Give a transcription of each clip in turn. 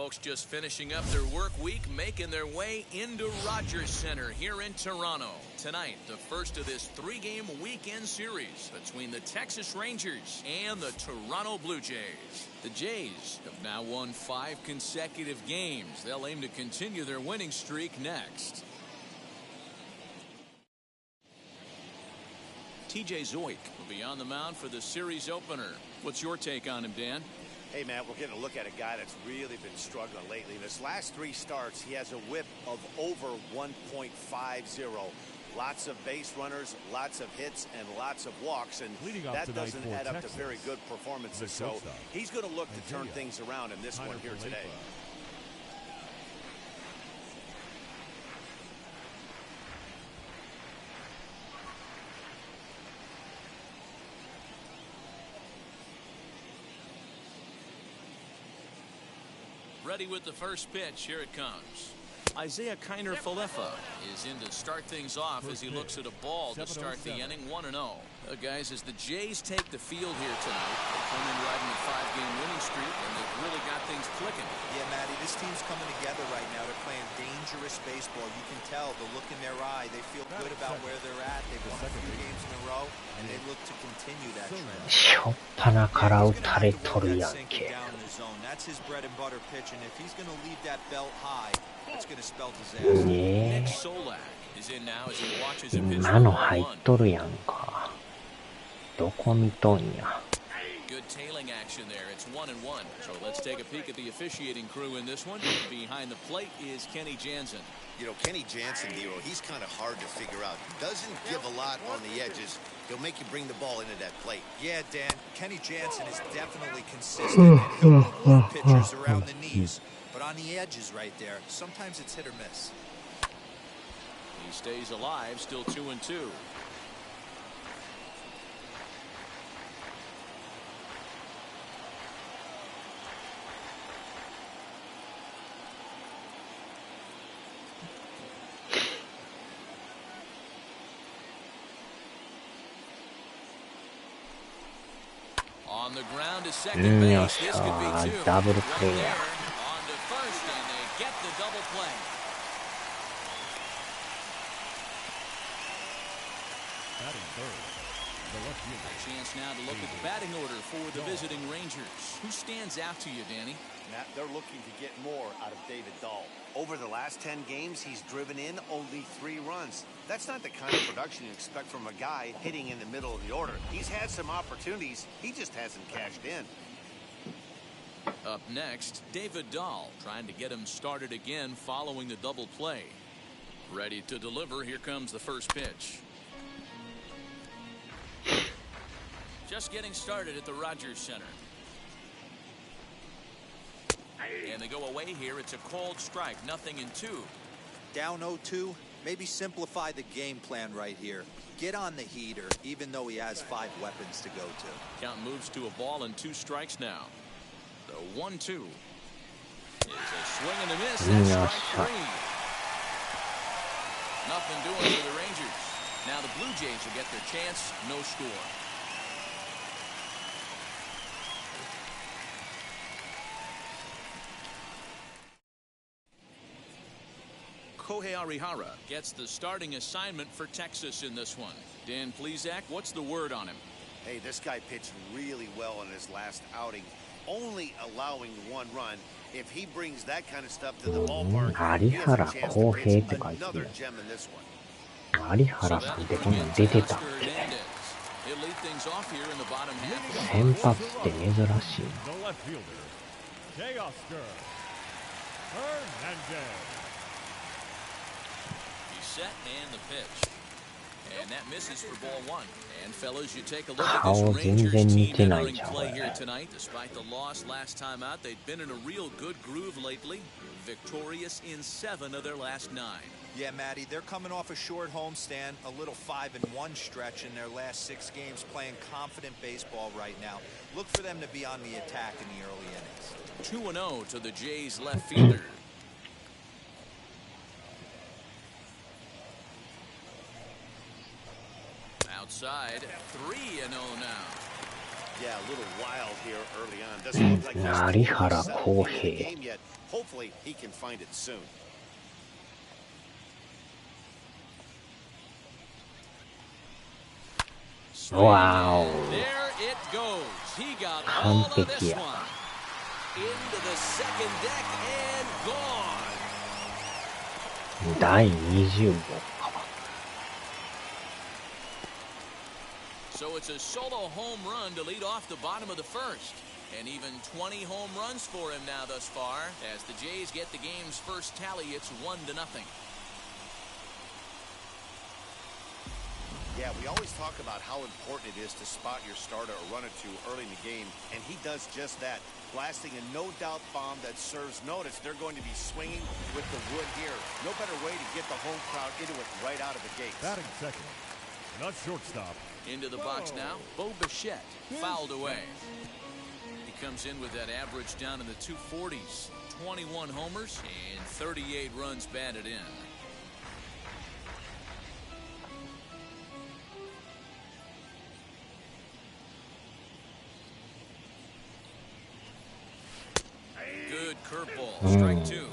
folks just finishing up their work week, making their way into Rogers Center here in Toronto. Tonight, the first of this three-game weekend series between the Texas Rangers and the Toronto Blue Jays. The Jays have now won 5 consecutive games. They'll aim to continue their winning streak next. TJ Zoik will be on the mound for the series opener. What's your take on him, Dan? Hey, Matt, we're getting a look at a guy that's really been struggling lately. In his last 3 starts, he has a whip of over 1.50. Lots of base runners, lots of hits, and lots of walks, and that doesn't add up to very good performances. So he's going to look to turn things around in this one here today. Ready with the first pitch. Here it comes. Isaiah Kiner-Falefa is in to start things off as he looks at a ball to start the inning. 1-0. Guys, as the Jays take the field here tonight, they come in riding a 5-game winning streak, and they've really got things clicking. Yeah, Matty, this team's coming together right now. They're playing dangerous baseball. You can tell the look in their eye. They feel good about where they're at. They've won a few games in a row, and they look to continue that trend. しょっぱなから打たれとるやんけ。 That's his bread and butter pitch, and if he's going to leave that belt high, it's going to spell disaster. ねえ。 Solak is in now as he watches a pitch. 今の入っとるやんか。どこ見とんや。 Good tailing action there. It's 1-1. So let's take a peek at the officiating crew in this one. Behind the plate is Kenny Jansen. You know, Kenny Jansen, Nero, he's kind of hard to figure out. He doesn't give a lot on the edges. He'll make you bring the ball into that plate. Yeah, Dan, Kenny Jansen is definitely consistent, and he'll move pitchers around the knees. But on the edges right there, sometimes it's hit or miss. He stays alive, still 2-2. On the ground to second base. This could be 2. Double Right play. there, on to first, and they get the double play. A chance now to look at the batting order for the visiting Rangers. Who stands out to you, Danny? Matt, they're looking to get more out of David Dahl. Over the last 10 games, he's driven in only 3 runs. That's not the kind of production you expect from a guy hitting in the middle of the order. He's had some opportunities. He just hasn't cashed in. Up next, David Dahl trying to get him started again following the double play. Ready to deliver. Here comes the first pitch. Just getting started at the Rogers Center. And they go away here. It's a called strike. 0-2. Down 0-2. Maybe simplify the game plan right here. Get on the heater, even though he has 5 weapons to go to. Count moves to a ball and 2 strikes now. The 1-2 is a swing and a miss. That's strike 3. Nothing doing for the Rangers. Now the Blue Jays will get their chance. No score. Kohei Arihara gets the starting assignment for Texas in this one. Dan Plesac, what's the word on him? Hey, this guy pitched really well in his last outing, only allowing 1 run. If he brings that kind of stuff to the ballpark, he has a chance to pitch another gem in this one. 有原さんってこんなん出てたっけ？先発って珍しい。Set and the pitch. And that misses for ball 1. And fellas, you take a look at this Rangers team entering play here tonight. Despite the loss last time out, they've been in a real good groove lately. Victorious in 7 of their last 9. Yeah, Matty, they're coming off a short homestand, a little 5-1 stretch in their last 6 games, playing confident baseball right now. Look for them to be on the attack in the early innings. 2-0 to the Jays left fielder. Outside, 3-0 now. Yeah, a little wild here early on. Doesn't look like he's Arihara Kohei. Hopefully, he can find it soon. Wow. There it goes. He got all of this one. Into the second deck and gone. 第20号か。So it's a solo home run to lead off the bottom of the first. And even 20 home runs for him now thus far. As the Jays get the game's first tally, it's 1-0. Yeah, we always talk about how important it is to spot your starter or run it to early in the game, and he does just that, blasting a no-doubt bomb that serves notice. They're going to be swinging with the wood here. No better way to get the home crowd into it right out of the gates. Batting second, not shortstop. Into the box now, Bo Bichette, fouled away. He comes in with that average down in the 240s, 21 homers and 38 runs batted in. Good curveball, strike two.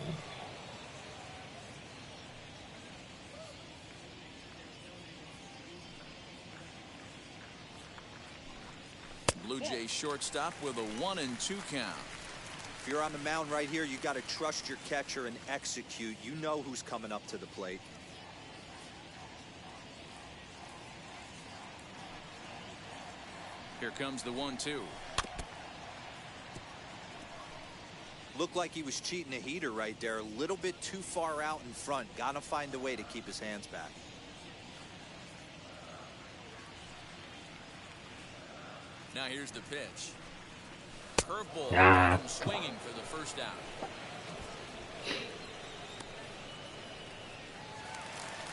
Blue Jays shortstop with a 1-2 count. If you're on the mound right here, you got to trust your catcher and execute. You know who's coming up to the plate. Here comes the 1-2. Looked like he was cheating a heater right there. A little bit too far out in front. Got to find a way to keep his hands back. Now here's the pitch. Curveball swinging for the first out.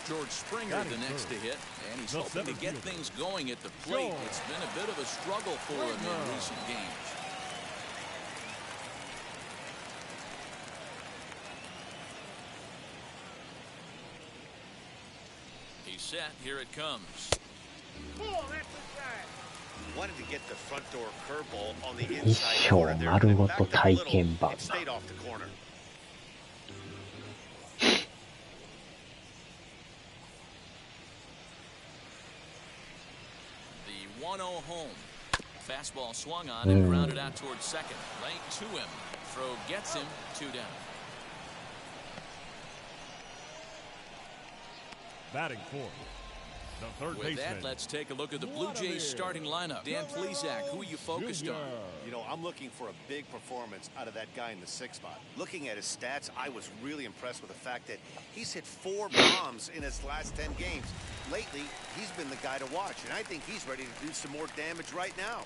George Springer the next to hit, and he's hoping to get things going at the plate. It's been a bit of a struggle for him in recent games. He's set. Here it comes. Wanted to get the front door curveball on the inside corner there. It stayed off the corner. The 1-0 home. Fastball swung on and grounded out towards second. Right to him. Throw gets him 2 down. Batting fourth, the third baseman. With that, let's take a look at the Blue Jays starting lineup. Dan Plesac, who are you focused on? You know, I'm looking for a big performance out of that guy in the 6th spot. Looking at his stats, I was really impressed with the fact that he's hit 4 bombs in his last 10 games. Lately, he's been the guy to watch, and I think he's ready to do some more damage right now.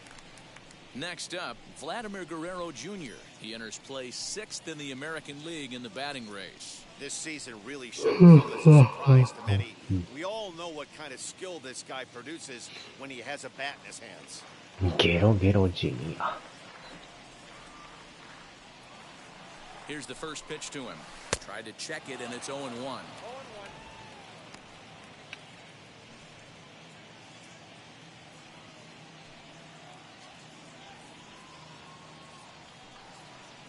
Next up, Vladimir Guerrero Jr. He enters play 6th in the American League in the batting race. This season really shouldn't come as a surprise to many. We all know what kind of skill this guy produces when he has a bat in his hands. Guerrero Jr. Here's the first pitch to him. Tried to check it, and it's 0-1.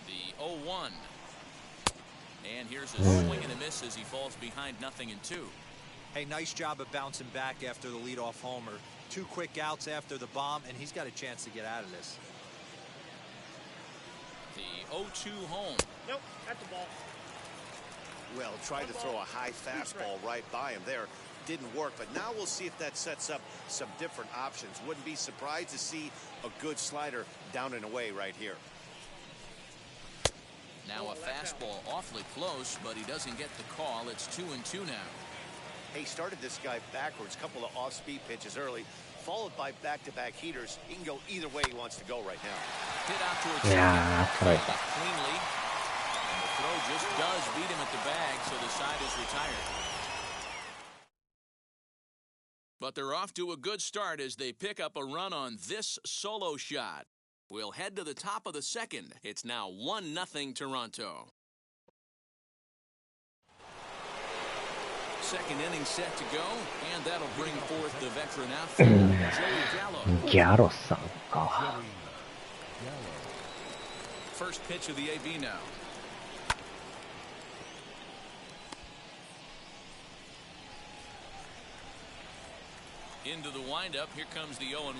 The 0-1. And here's a swing and a miss as he falls behind 0-2. Hey, nice job of bouncing back after the leadoff homer. 2 quick outs after the bomb, and he's got a chance to get out of this. The 0-2 home. Nope, that's the ball. Well, tried to throw a high fastball right by him there. Didn't work, but now we'll see if that sets up some different options. Wouldn't be surprised to see a good slider down and away right here. Now a fastball awfully close, but he doesn't get the call. It's 2-2 now. He started this guy backwards, couple of off-speed pitches early, followed by back-to-back heaters. He can go either way he wants to go right now. Hit out towards second. Cleanly. And the throw just does beat him at the bag, so the side is retired. But they're off to a good start as they pick up a run on this solo shot. We'll head to the top of the second. It's now 1-0 Toronto. Second inning set to go, and that'll bring forth the veteran outfielder, Joey Gallo. Gallo-san. First pitch of the AB now. Into the windup, here comes the 0-1.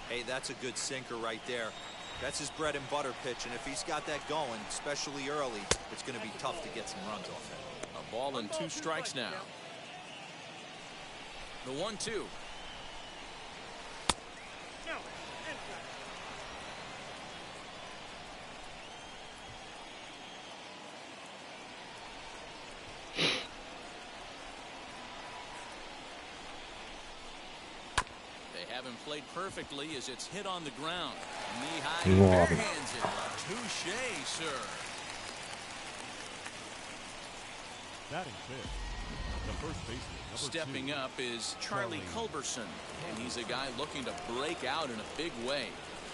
Hey, that's a good sinker right there. That's his bread and butter pitch, and if he's got that going, especially early, it's going to be tough to get some runs off it. A ball and 2 strikes now. The 1-2. Haven't played perfectly as it's hit on the ground. Knee-high, barehands it. Touche, sir. Batting fifth, the first baseman, number Stepping 2. up is Charlie Culberson, and he's a guy looking to break out in a big way.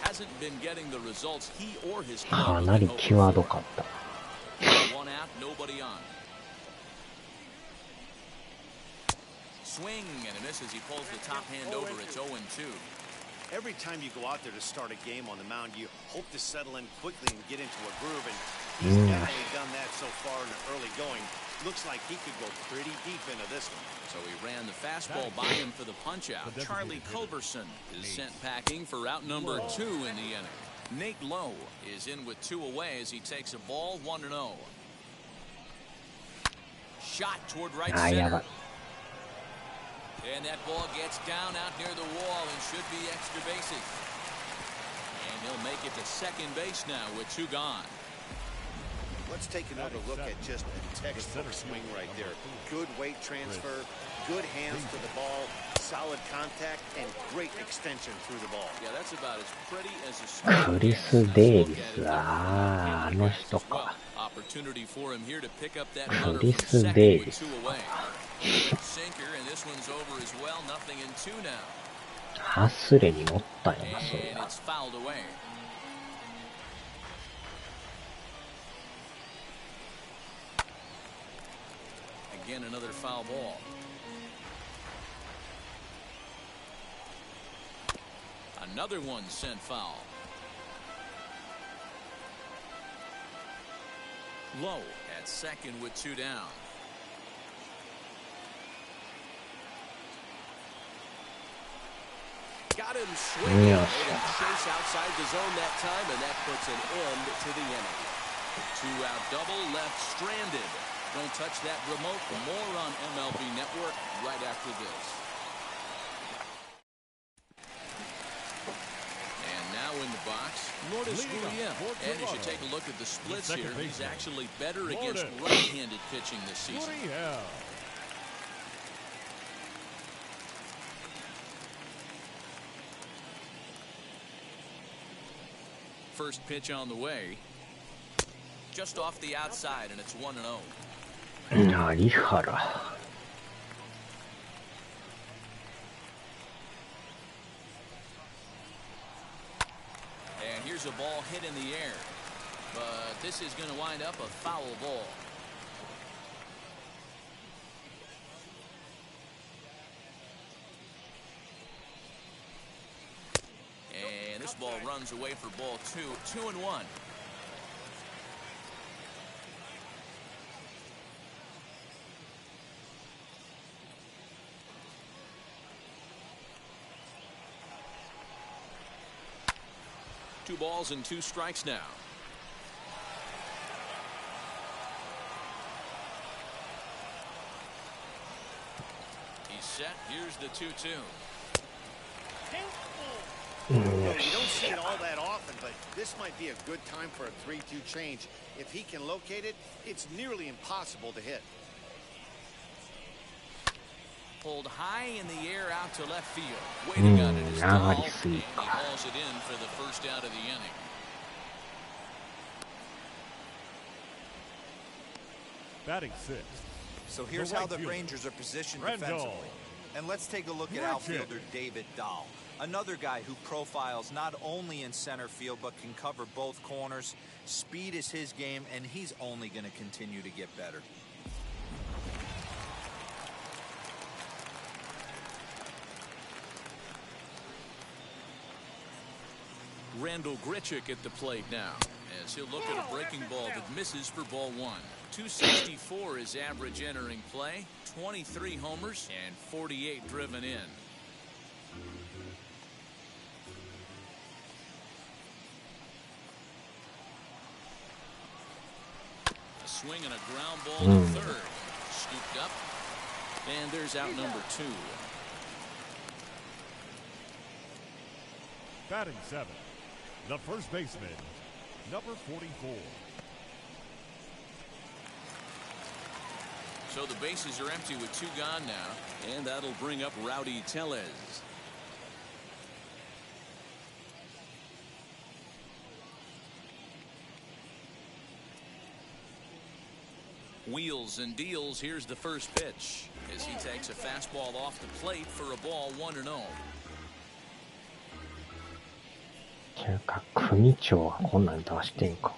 Hasn't been getting the results he or his clubかなり際どかった。One out, nobody on. Swing and a miss as he pulls the top hand over. It's 0-2. Every time you go out there to start a game on the mound, you hope to settle in quickly and get into a groove, and he's definitely done that so far in the early going. Looks like he could go pretty deep into this one. So he ran the fastball by him for the punch-out. Charlie Culberson is sent packing for out number 2 in the inning. Nate Lowe is in with 2 away as he takes a ball 1-0. Shot toward right center. And that ball gets down out near the wall and should be extra bases. And he'll make it to second base now with 2 gone. Let's take another look at just a textbook swing right there. Good weight transfer, good hands to the ball, solid contact, and great extension through the ball. Yeah, that's about as pretty as a クリス・デイビス、あの人か。 Opportunity for him here to pick up that ク runner リ from ス・ second デイ with ビス 2 away. Sinker, and this one's over as well. Nothing in 2 now. ハスレに乗ったよな、それ And が。 it's fouled away. Again, another foul ball. Another one sent foul. Lowe at second with 2 down. Got him swinging. Yes. Made him chase outside the zone that time, and that puts an end to the inning. 2-out double left stranded. Don't touch that remote. More on MLB Network right after this. And now in the box, Lourdes Gurriel. And as you take a look at the splits here, he's actually better against right-handed pitching this season. First pitch on the way. Just off the outside, and it's 1-0. 有原。 And here's a ball hit in the air. But this is going to wind up a foul ball. And this ball runs away for ball 2. 2-1. Two balls and 2 strikes now. He's set. Here's the 2-2. You don't see it all that often, but this might be a good time for a 3-2 change. If he can locate it, it's nearly impossible to hit. Pulled high in the air out to left field. Waiting on it is Dahl, and he hauls it in for the first out of the inning. Batting sixth. So here's how the Rangers are positioned defensively. And let's take a look at outfielder David Dahl. Another guy who profiles not only in center field but can cover both corners. Speed is his game, and he's only going to continue to get better. Randall Grichuk at the plate now, as he'll look at a breaking ball that misses for ball one. 264 is average entering play, 23 homers, and 48 driven in. A swing and a ground ball to third. Scooped up, and there's out number 2. Batting 7th, the first baseman, number 44. So the bases are empty with 2 gone now, and that'll bring up Rowdy Tellez. Wheels and deals. Here's the first pitch as he takes a fastball off the plate for a ball 1-0. ていうか、組長はこんなん出してんか。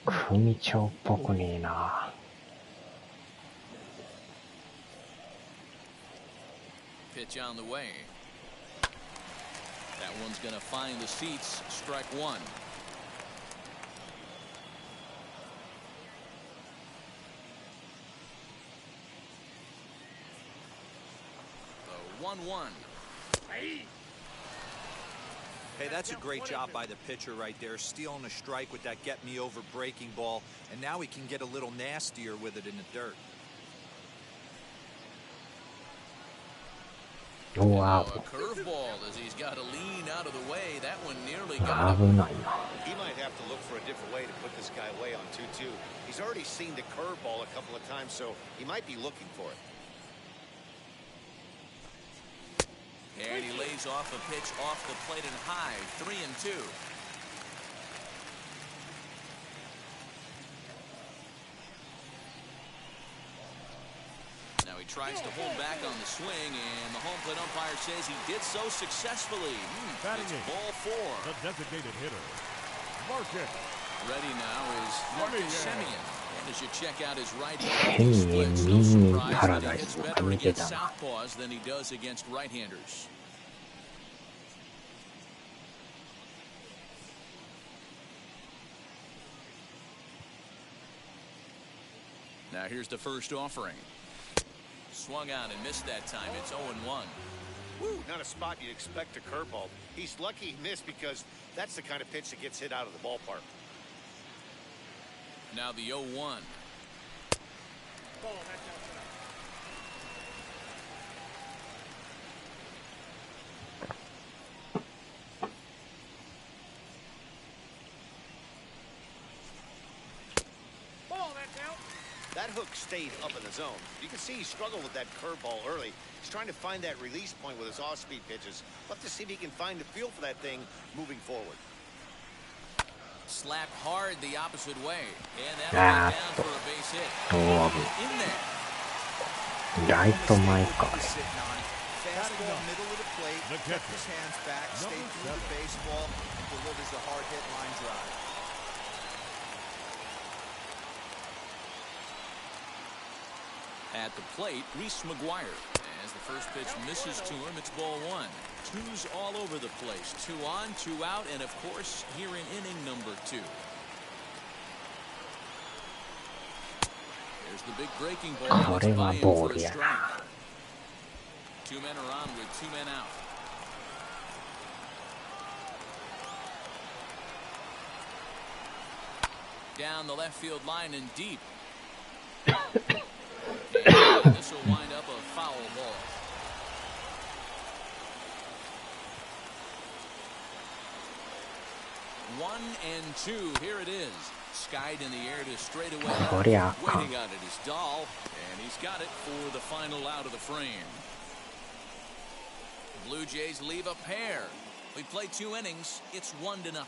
組長っぽくねえな。Pitch on the way. That one's going to find the seats. Strike 1. The 1-1. Hey, that's a great job by the pitcher right there, stealing a strike with that get-me-over breaking ball, and now he can get a little nastier with it in the dirt. Oh, wow. A curveball as he's got to lean out of the way. That one nearly got him. 危ないな。 He might have to look for a different way to put this guy away on 2-2. He's already seen the curveball a couple of times, so he might be looking for it. And he lays off a pitch off the plate and high. 3-2. Now he tries to hold back on the swing, and the home plate umpire says he did so successfully. It's ball 4. The designated hitter, Marcus. Ready now is Marcus Semien. And as you check out his right Semien splits, no mean surprise that he paradise hits を better 見て against たな。 southpaws than he does against right-handers. Now here's the first offering. Swung on and missed that time. It's 0-1. Woo, not a spot you'd expect a curveball. He's lucky he missed because that's the kind of pitch that gets hit out of the ballpark. Now the 0-1. That hook stayed up in the zone. You can see he struggled with that curveball early. He's trying to find that release point with his off-speed pitches. Love to see if he can find the feel for that thing moving forward. Slapped hard the opposite way. And that'll get down for a base hit. In there. ライト前か。 Fastball middle of the plate, kept his hands back, stayed through the baseball, and delivers a hard hit line drive. At the plate, Reese McGuire. As the first pitch misses to him, it's ball 1. 2's all over the place. 2 on, 2 out, and of course, here in inning number 2. There's the big breaking ball. これはボールやな。 2 men are on with 2 men out. Down the left field line and deep. And this will wind up a foul ball. One and 2. Here it is. Skied in the air to straightaway. Waiting on it is Dahl, and he's got it for the final out of the frame. Blue Jays leave a pair. We play 2 innings. It's 1-0.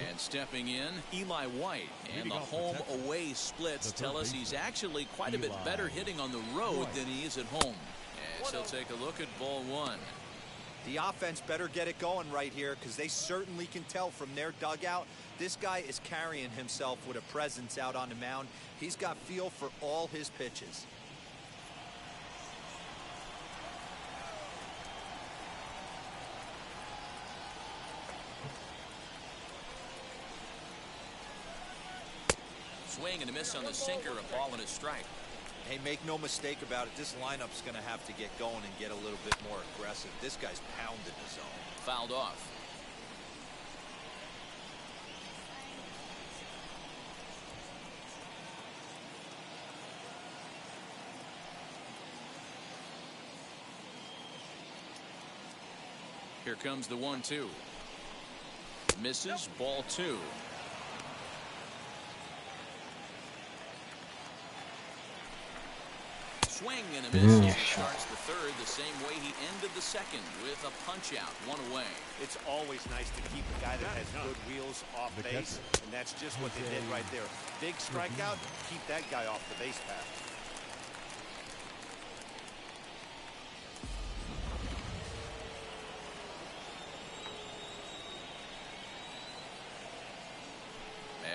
And stepping in, Eli White. And the home-away splits tell us he's actually quite a bit better hitting on the road than he is at home. As he'll take a look at ball 1. The offense better get it going right here because they certainly can tell from their dugout. This guy is carrying himself with a presence out on the mound. He's got feel for all his pitches. Swing and a miss on the sinker, a ball and a strike. Hey, make no mistake about it, this lineup's going to have to get going and get a little bit more aggressive. This guy's pounding the zone. Fouled off. Here comes the 1-2. Misses, ball 2. Swing and a miss. He starts the third the same way he ended the second, with a punch out, 1 away. It's always nice to keep a guy that has good wheels off base, and that's just what they did right there. Big strikeout, keep that guy off the base path.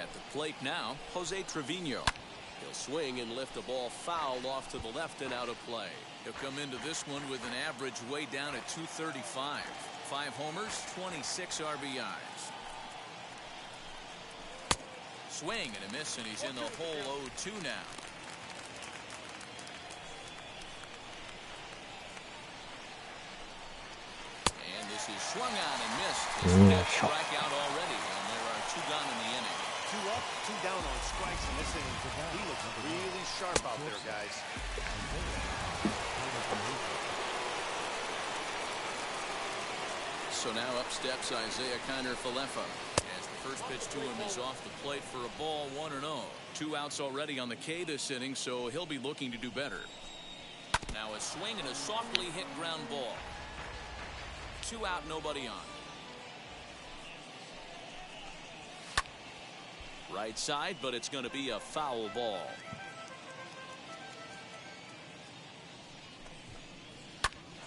At the plate now, Jose Trevino. He'll swing and lift the ball foul off to the left and out of play. He'll come into this one with an average way down at 235. 5 homers, 26 RBIs. Swing and a miss, and he's in the hole 0-2 now. And this is swung on and missed. His 5th strikeout already, and there are 2 gone in the inning. 2 up, 2 down on strikes in this inning. He looks really sharp out there, guys. So now up steps Isaiah Kiner-Falefa. As the first pitch to him is off the plate for a ball, 1-0. 2 outs already on the K this inning, so he'll be looking to do better. Now a swing and a softly hit ground ball. 2 out, nobody on. Right side, but it's going to be a foul ball.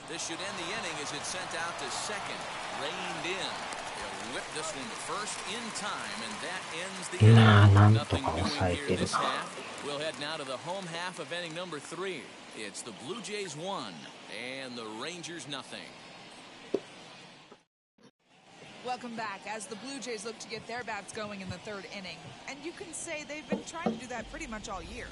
This should end the inning as it's sent out to second. Reined in. He'll whip this one to first in time, and that ends the inning. Nothing doing here this half. We'll head now to the home half of inning number 3. It's the Blue Jays 1 and the Rangers nothing. Welcome back as the Blue Jays look to get their bats going in the 3rd inning. And you can say they've been trying to do that pretty much all year.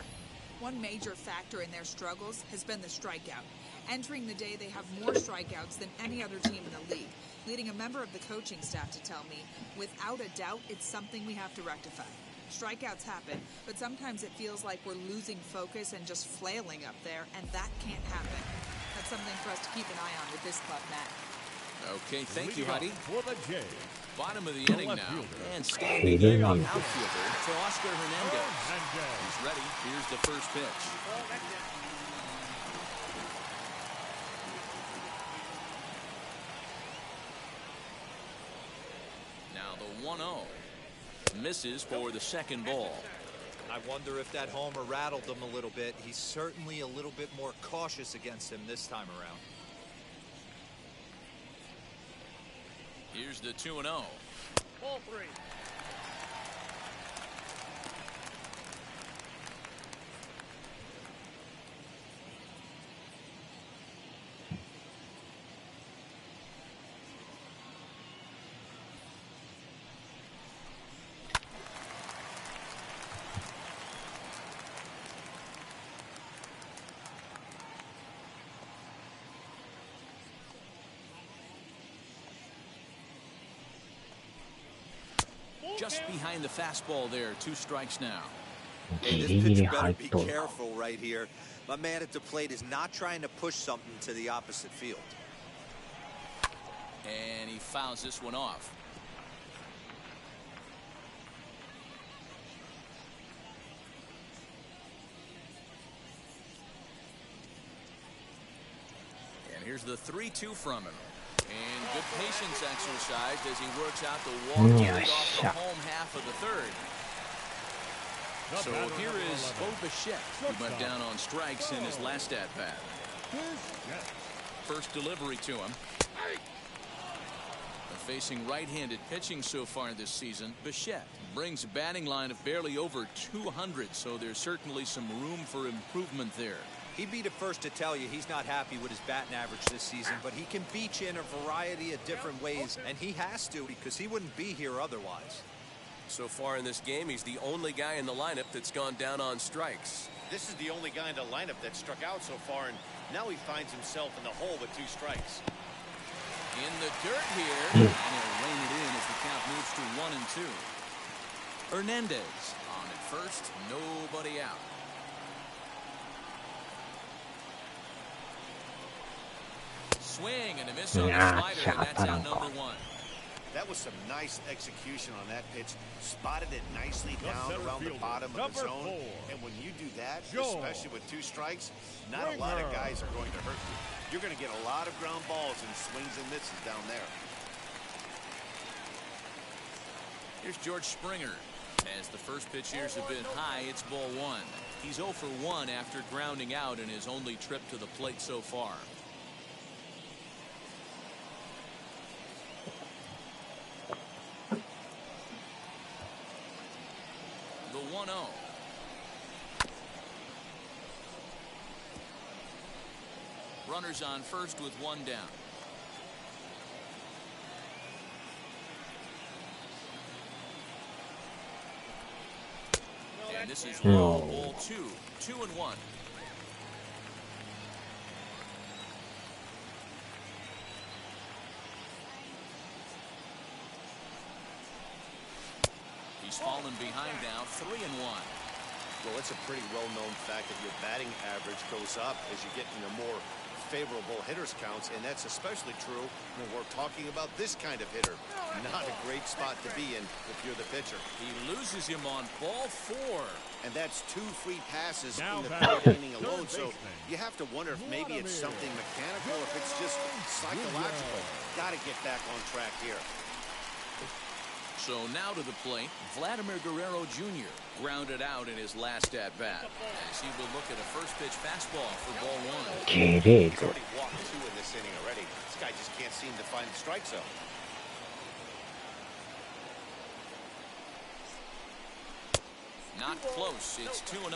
One major factor in their struggles has been the strikeout. Entering the day, they have more strikeouts than any other team in the league, leading a member of the coaching staff to tell me, without a doubt, it's something we have to rectify. Strikeouts happen, but sometimes it feels like we're losing focus and just flailing up there, and that can't happen. That's something for us to keep an eye on with this club, Matt. Okay, thank you, Heidi. For the Jays, Bottom of the inning now. And standing in, the outfielder, to Oscar Hernandez. He's ready. Here's the first pitch. Now the 1-0. Misses for the second ball. I wonder if that homer rattled him a little bit. He's certainly a little bit more cautious against him this time around. Here's the 2-0. ball 3. Just behind the fastball there. 2 strikes now. Hey, this pitcher better be careful right here. My man at the plate is not trying to push something to the opposite field. And he fouls this one off. And here's the 3-2 from him. And good patience exercised as he works out the walk off the home half of the 3rd. So here is Bo Bichette, who went down on strikes in his last at-bat. First delivery to him. Facing right-handed pitching so far this season, Bichette brings a batting line of barely over 200, so there's certainly some room for improvement there. He'd be the first to tell you he's not happy with his batting average this season, but he can beat you in a variety of different ways, and he has to because he wouldn't be here otherwise. So far in this game, he's the only guy in the lineup that's gone down on strikes. This is the only guy in the lineup that struck out so far, and now he finds himself in the hole with 2 strikes. In the dirt here, and he'll rein it in as the count moves to 1-2. Hernandez on at first, nobody out. Swing and a miss on the slider, and that's out number 1. That was some nice execution on that pitch. Spotted it nicely down around the bottom of the zone. And when you do that, especially with 2 strikes, not a lot of guys are going to hurt you. You're going to get a lot of ground balls and swings and misses down there. Here's George Springer. As the first pitch here's a bit high, it's ball 1. He's 0 for 1 after grounding out in his only trip to the plate so far. The 1-0. Runners on first with 1 down. And this is ball 2. 2-1. He's fallen behind now. 3-1. Well, it's a pretty well-known fact that your batting average goes up as you get into more favorable hitters counts, and that's especially true when we're talking about this kind of hitter. Not a great spot to be in if you're the pitcher. He loses him on ball 4. And that's 2 free passes in the 3rd inning alone, so you have to wonder if maybe it's something mechanical, if it's just psychological. Got to get back on track here. So now to the plate, Vladimir Guerrero Jr. grounded out in his last at-bat as he will look at a first pitch fastball for ball 1. He's already walked 2 in this inning already. This guy just can't seem to find the strike zone. Not close. It's 2-0.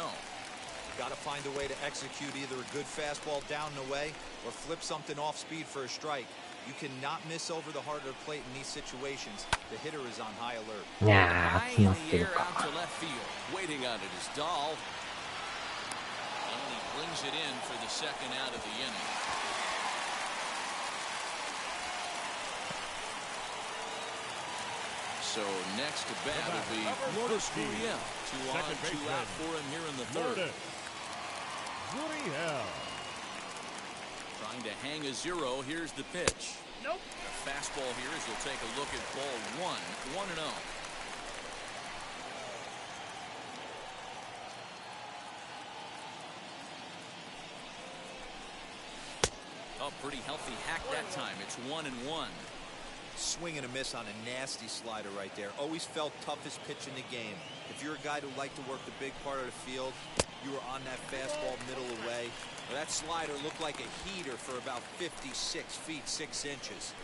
Got to find a way to execute either a good fastball down and away or flip something off speed for a strike. You cannot miss over the heart of the plate in these situations. The hitter is on high alert. High in the air out to left field. Waiting on it is Dahl. And he brings it in for the 2nd out of the inning. So next to bat will be Lourdes Gurriel. 2 on, 2 out for him here in the 3rd. Gurriel. Trying to hang a 0. Here's the pitch. Nope. A fastball here as he'll take a look at ball 1. 1-0. Oh, pretty healthy hack that time. It's 1-1. Swing and a miss on a nasty slider right there. Always felt toughest pitch in the game. If you're a guy who liked to work the big part of the field, you were on that fastball middle away. Well, that slider looked like a heater for about 56 feet 6 inches.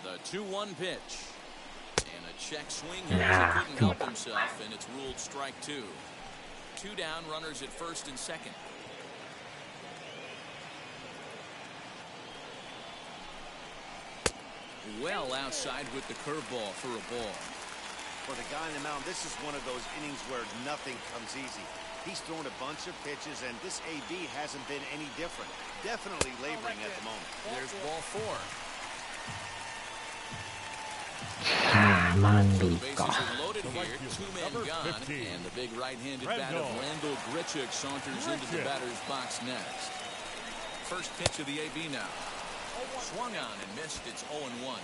The 2-1 pitch. And a check swing here as he couldn't help himself, and it's ruled strike 2. 2 down, runners at first and second. Well outside with the curveball for a ball. For the guy on the mound, this is one of those innings where nothing comes easy. He's thrown a bunch of pitches, and this AB hasn't been any different. Definitely laboring at the moment. There's ball 4. Mandy Bases are loaded here, 2 men gone, and the big right-handed bat of Randall Grichuk saunters into the batter's box next. First pitch of the AB now. Swung on and missed. It's 0-1.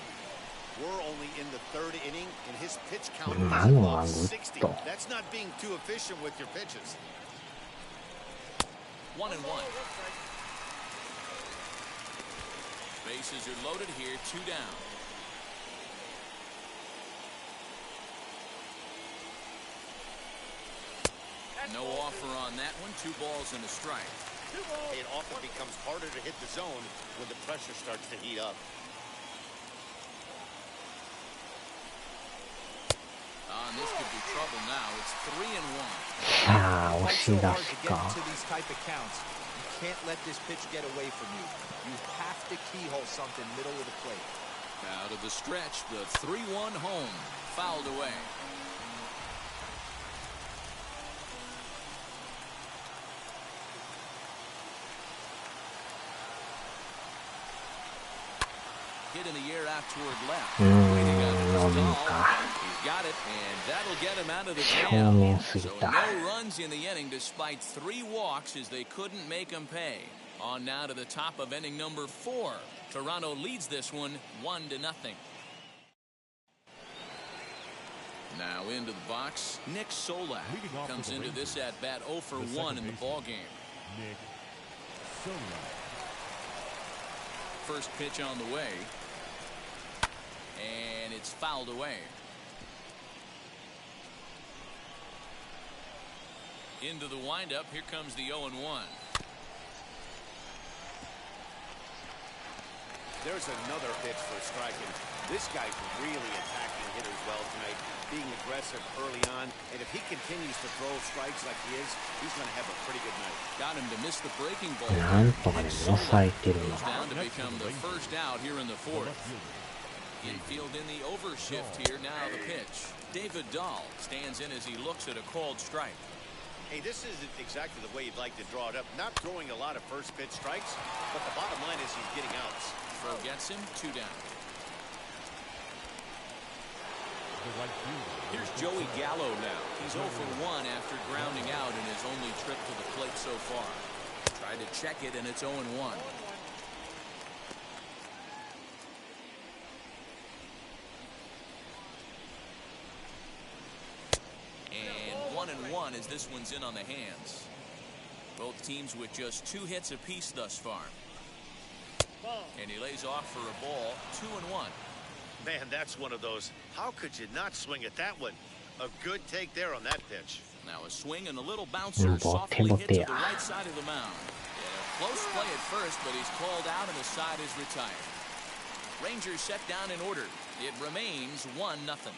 We're only in the 3rd inning, and his pitch count is above 60. That's not being too efficient with your pitches. 1-1. Bases are loaded here, 2 down. No offer on that one. 2 balls and a strike. It often becomes harder to hit the zone when the pressure starts to heat up. And this could be trouble now. It's 3-1. さあ、押し出 So hard す to get か。 into these type of counts. You can't let this pitch get away from you. You have to keyhole something middle of the plate. Out of the stretch, the 3-1 home. Fouled away. Hit in the air out toward left. Waiting on his stall. He's got it, and that'll get him out of the 正 jam. 面すぎ So た。 no runs in the inning despite 3 walks as they couldn't make him pay. On now to the top of inning number 4. Toronto leads this one 1-0. Now into the box, Nick Solak comes into this at bat 0 for 1 in the ball game. Nick Solak. First pitch on the way, and it's fouled away. Into the windup, here comes the 0-1. There's another pitch for striking. This guy's really attacking hitters well tonight, being aggressive early on, and if he continues to throw strikes like he is, he's going to have a pretty good night. Got him to miss the breaking ball. なんとかでも抑えてるの。 Goes down to become the first out here in the 4th. Infield in the overshift here. Now the pitch. David Dahl stands in as he looks at a called strike. Hey, this isn't exactly the way you'd like to draw it up. Not throwing a lot of first pitch strikes, but the bottom line is he's getting outs. Throw gets him, 2 down. Here's Joey Gallo now. He's 0 for 1 after grounding out in his only trip to the plate so far. Tried to check it, and it's 0-1. And 1-1 as this one's in on the hands. Both teams with just 2 hits apiece thus far. And he lays off for a ball, 2-1. Man, that's one of those. How could you not swing at that one? A good take there on that pitch. Now a swing and a little bouncer softly hit to the right side of the mound. Yeah, close play at first, but he's called out and the side is retired. Rangers set down in order. It remains 1-0.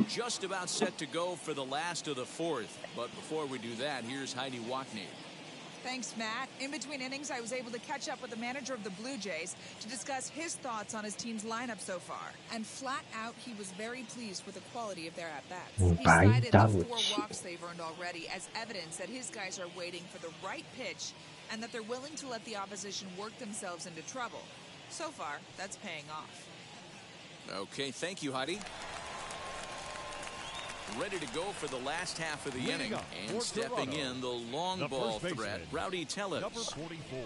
Just about set to go for the last of the 4th. But before we do that, here's Heidi Wackney. Thanks, Matt. In between innings, I was able to catch up with the manager of the Blue Jays to discuss his thoughts on his team's lineup so far. And flat out, he was very pleased with the quality of their at-bats. He cited the 4 walks they've earned already as evidence that his guys are waiting for the right pitch and that they're willing to let the opposition work themselves into trouble. So far, that's paying off. Okay, thank you, Heidi. Ready to go for the last half of the inning. And stepping in, the long ball threat, Rowdy Tellez. Number 44.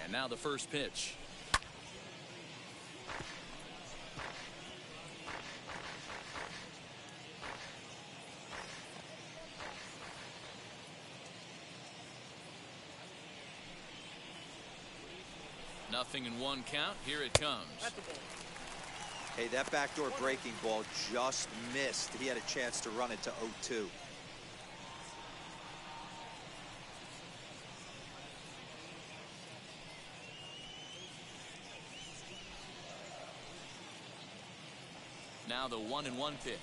And now the first pitch. Nothing in 1 count. Here it comes. Hey, that backdoor breaking ball just missed. He had a chance to run it to 0-2. Now the 1-1 pitch.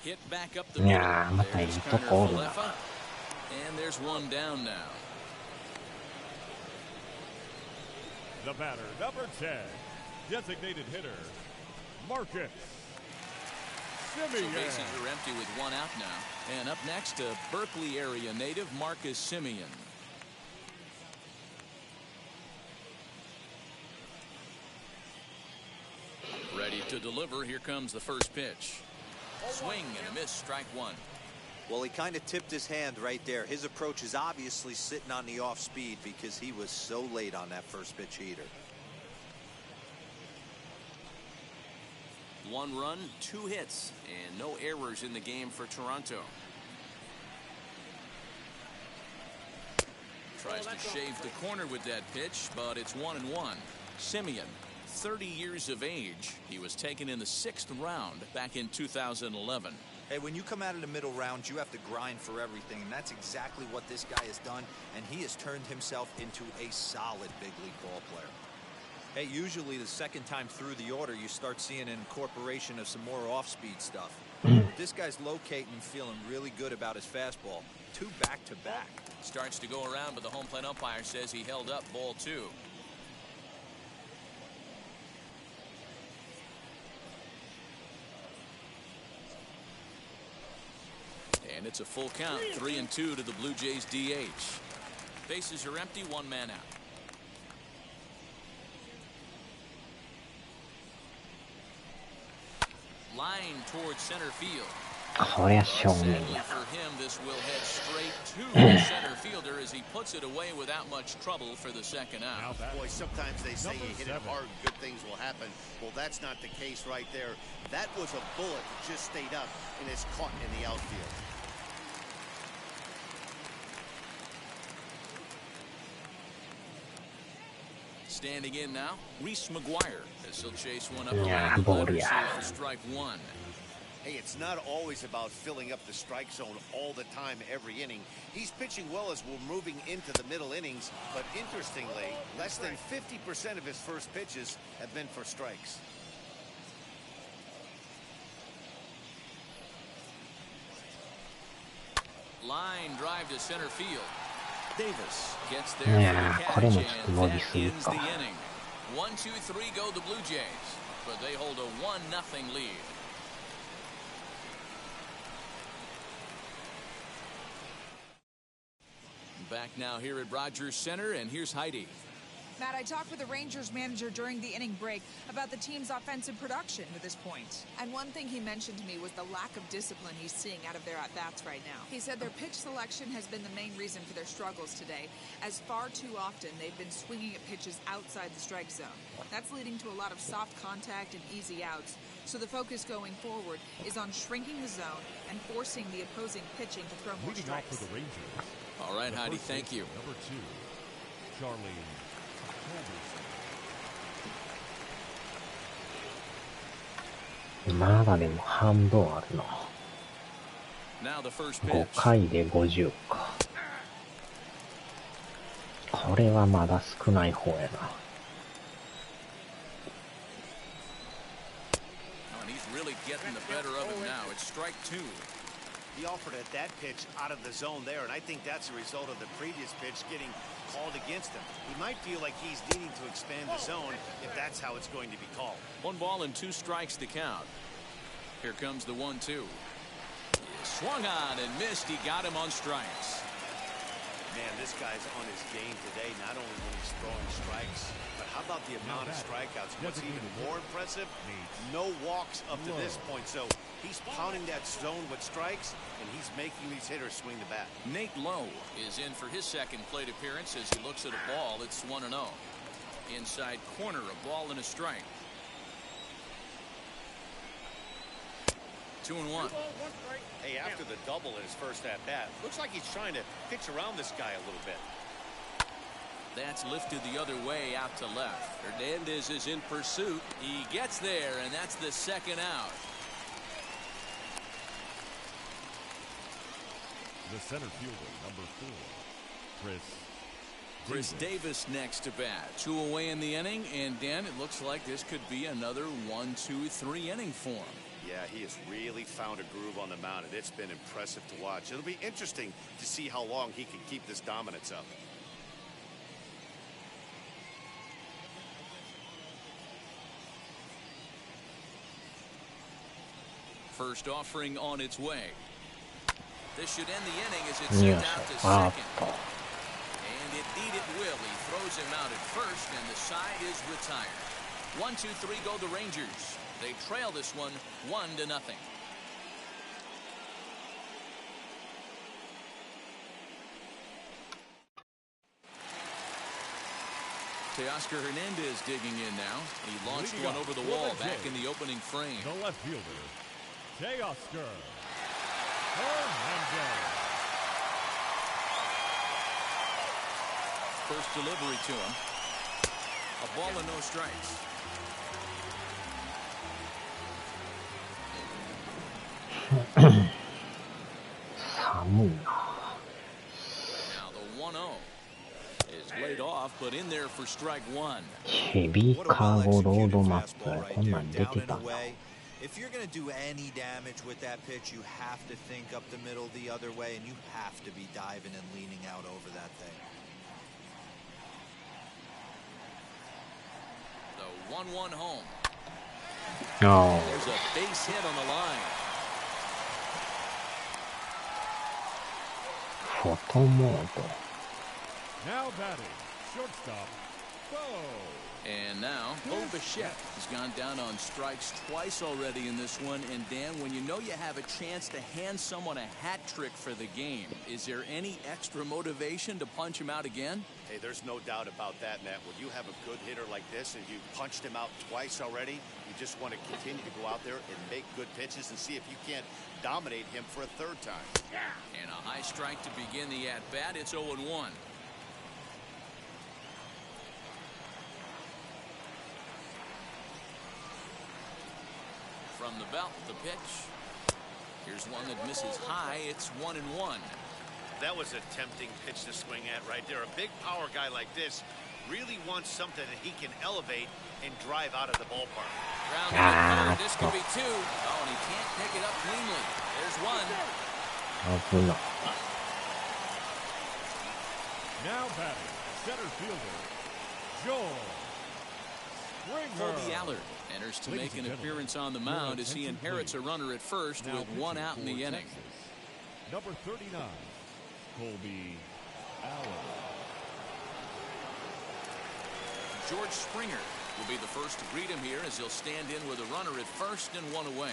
Hit back up the い middle. やー、またいい There's と Turner こおるな。 Falefa. And there's 1 down now. The batter, number 10, designated hitter, Marcus So Semien. bases are empty with 1 out now. And up next, a Berkeley area native, Marcus Semien. Ready to deliver. Here comes the first pitch. Swing and a miss, strike 1. Well, he kind of tipped his hand right there. His approach is obviously sitting on the off speed because he was so late on that first pitch heater. 1 run, 2 hits, and no errors in the game for Toronto. Tries to shave the corner with that pitch, but it's 1-1. Semien. 30 years of age. He was taken in the 6th round back in 2011. Hey, when you come out of the middle rounds, you have to grind for everything, and that's exactly what this guy has done, and he has turned himself into a solid big league ball player. Hey, usually the second time through the order, you start seeing an incorporation of some more off-speed stuff. This guy's locating and feeling really good about his fastball. 2 back-to-back. Starts to go around, but the home plate umpire says he held up ball 2. And it's a full count, 3-2 to the Blue Jays DH. Bases are empty, 1 man out. Line towards center field. こりゃ正面 Sadly や for him, this will head straight to the center fielder as he puts it away without much trouble for the second out. Boy, sometimes they say you hit it hard, good things will happen. Well, that's not the case right there. That was a bullet that just stayed up and is caught in the outfield. Standing in now, Reese McGuire as he'll chase one up Yeah, the ball, left yeah. for strike 1. Hey, it's not always about filling up the strike zone all the time, every inning. He's pitching well as we're moving into the middle innings, but interestingly, less than 50% of his first pitches have been for strikes. Line drive to center field. Davis gets there Yeah, for the これ catch もちょっと伸び and すぎ that ends か。 the inning. 1-2-3 go the Blue Jays, but they hold a 1-0 lead. Back now here at Rogers Center, and here's Heidi. Matt, I talked with the Rangers manager during the inning break about the team's offensive production to this point. And one thing he mentioned to me was the lack of discipline he's seeing out of their at-bats right now. He said their pitch selection has been the main reason for their struggles today, as far too often they've been swinging at pitches outside the strike zone. That's leading to a lot of soft contact and easy outs. So the focus going forward is on shrinking the zone and forcing the opposing pitching to throw more Leading off strikes. for the Rangers. All right, the Heidi, first thank you. baseman, Number 2, Charlie. まだでも半分あるな。 Now the first 5 pitch. 回で50か。これはまだ少ない方やな。Oh, and he's really getting the better of him now. It's strike 2. He offered at that pitch out of the zone there, and I think that's a result of the previous pitch getting called against him. He might feel like he's needing to expand the zone if that's how it's going to be called. 1 ball and 2 strikes to count. Here comes the 1-2. Swung on and missed. He got him on strikes. Man, this guy's on his game today, not only when he's throwing strikes, but how about the amount of strikeouts? What's even more impressive, no walks up to this point. So he's pounding that zone with strikes, and he's making these hitters swing the bat. Nate Lowe is in for his second plate appearance as he looks at a ball. It's 1-0. Inside corner, a ball and a strike. 2-1. Hey, after the double in his first at-bat, looks like he's trying to pitch around this guy a little bit. That's lifted the other way out to left. Hernandez is in pursuit. He gets there, and that's the second out. The center fielder, number 4, Chris Davis next to bat. 2 away in the inning, and Dan, it looks like this could be another 1-2-3 inning for him. Yeah, he has really found a groove on the mound, and it's been impressive to watch. It'll be interesting to see how long he can keep this dominance up. First offering on its way. This should end the inning as it's sent out to second. And indeed it will. He throws him out at first, and the side is retired. 1-2-3 go the Rangers. They trail this one 1-0. Teoscar Hernandez digging in now. He launched one over the wall back in the opening frame. the left fielder, Teoscar Hernandez. First delivery to him. A ball and no strikes. 寒いな。ヘビーカーゴロードマップ、こんなん出てたんだ。If you're going to do any damage with that pitch, you have to think up the middle the other way, and you have to be diving and leaning out over that thing. The 1-1 home. Oh. There's a base hit on the line. フォトモード。 Now batting, shortstop, Bo. And now, Bo Bichette has gone down on strikes twice already in this one. And Dan, when you know you have a chance to hand someone a hat trick for the game, is there any extra motivation to punch him out again? Hey, there's no doubt about that, Matt. When you have a good hitter like this and you punched him out twice already, you just want to continue to go out there and make good pitches and see if you can't dominate him for a third time. And a high strike to begin the at-bat. It's 0-1. From the belt, the pitch. Here's one that misses high. It's 1-1. That was a tempting pitch to swing at right there. A big power guy like this really wants something that he can elevate and drive out of the ballpark. Round this could be two. Oh, and he can't pick it up cleanly. There's one. Now batting, center fielder, Joel. Colby Allard enters to make an appearance on the mound as he inherits a runner at first with one out in the inning. Number 39, Colby Allard. George Springer will be the first to greet him here as he'll stand in with a runner at first and one away.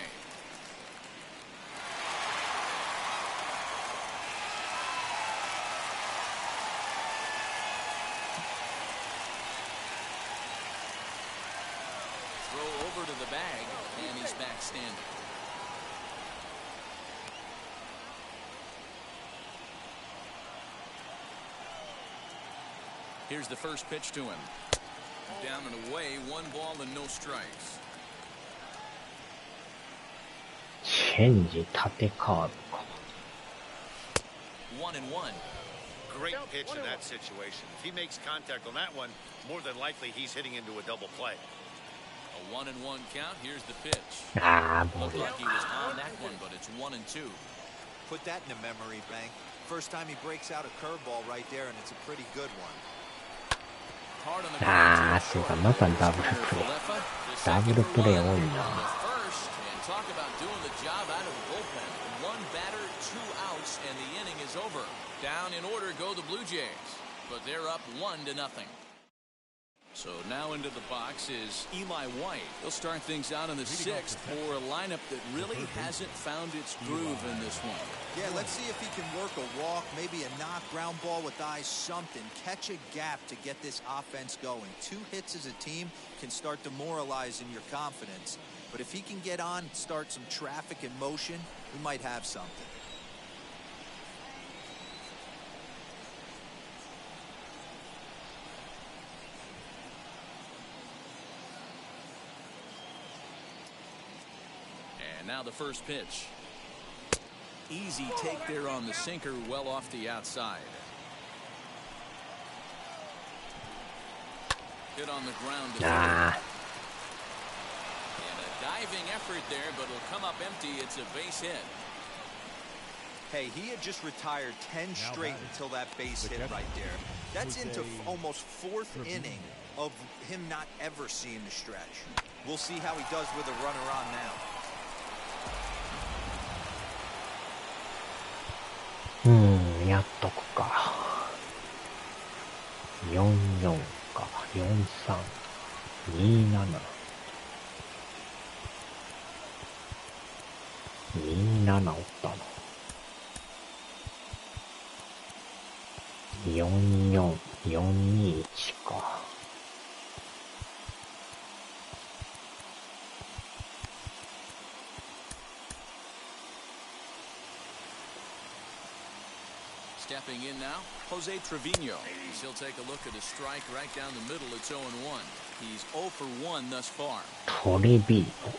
Over to the bag, and he's back standing. Here's the first pitch to him. Down and away, 1 ball and no strikes. Change 縦カーブか。 1-1. Great pitch in that situation. If he makes contact on that one, more than likely he's hitting into a double play. A 1-1 count. Here's the pitch. Looked like he was on that one, but it's 1-2. Put that in a memory bank. First time he breaks out a curveball right there, and it's a pretty good one. そうか、またダブルプレイ。ダブルプレイ多いな。 Talk about doing the job out of the bullpen. 1 batter, 2 outs, and the inning is over. Down in order go the Blue Jays, but they're up 1-0. So now into the box is Eli White. He'll start things out in the 6th for a lineup that really hasn't found its groove in this one. Yeah, let's see if he can work a walk, maybe a knock, ground ball with eyes, something. Catch a gap to get this offense going. 2 hits as a team can start demoralizing your confidence. But if he can get on, start some traffic in motion, we might have something. And now the first pitch. Easy take there on the sinker, well off the outside. Hit on the ground. And a diving effort there, but it'll come up empty. It's a base hit. Hey, he had just retired 10 straight until that base hit right there. That's into almost 4th inning of him not ever seeing the stretch. We'll see how he does with a runner on now. やっとくか。44か。43。27。27おったの。44、421か。Stepping in now, Jose Trevino. He'll take a look at a strike right down the middle. It's 0-1. He's 0 for 1 thus far. トレビーノ。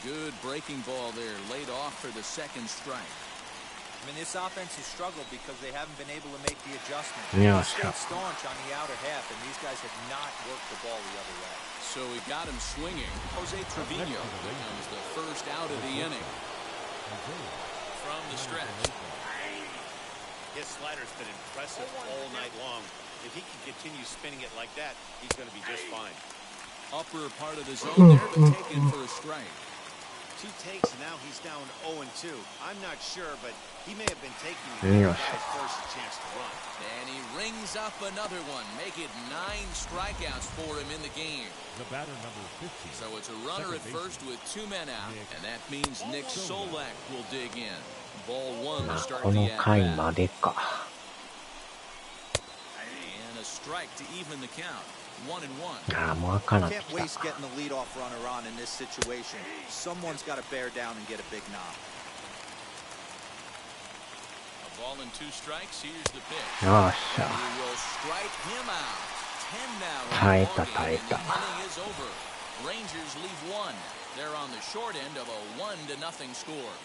Good breaking ball there, laid off for the second strike. I mean, this offense has struggled because they haven't been able to make the adjustment. Yeah, They stayed staunch on the outer half, and these guys have not worked the ball the other way. So he got him swinging. Jose Trevino becomes the first out of the inning. From the stretch. His slider's been impressive all night long. If he can continue spinning it like that, he's going to be just fine. Upper part of the zone there, but taken for a strike. 2 takes, and now he's down 0-2. I'm not sure, but he may have been taking the guy's first chance to run. And he rings up another one. Make it 9 strikeouts for him in the game. The batter number 50. So it's a runner at first with 2 men out, and that means Nick Solak will dig in. Ball 1 to start こ the の at 回 bat. までか。 And a strike to even the count. 1-1. ああ、もう赤なってき Can't た。 waste getting the leadoff runner on in this situation. Someone's got to bear down and get a big knock. A ball and 2 strikes. Here's the pitch. よっしゃ。 He will strike him out. 10 now in耐え the た ballgame, 耐え and た。 the inning is over. Rangers leave 1. They're on the short end of a 1-0 score.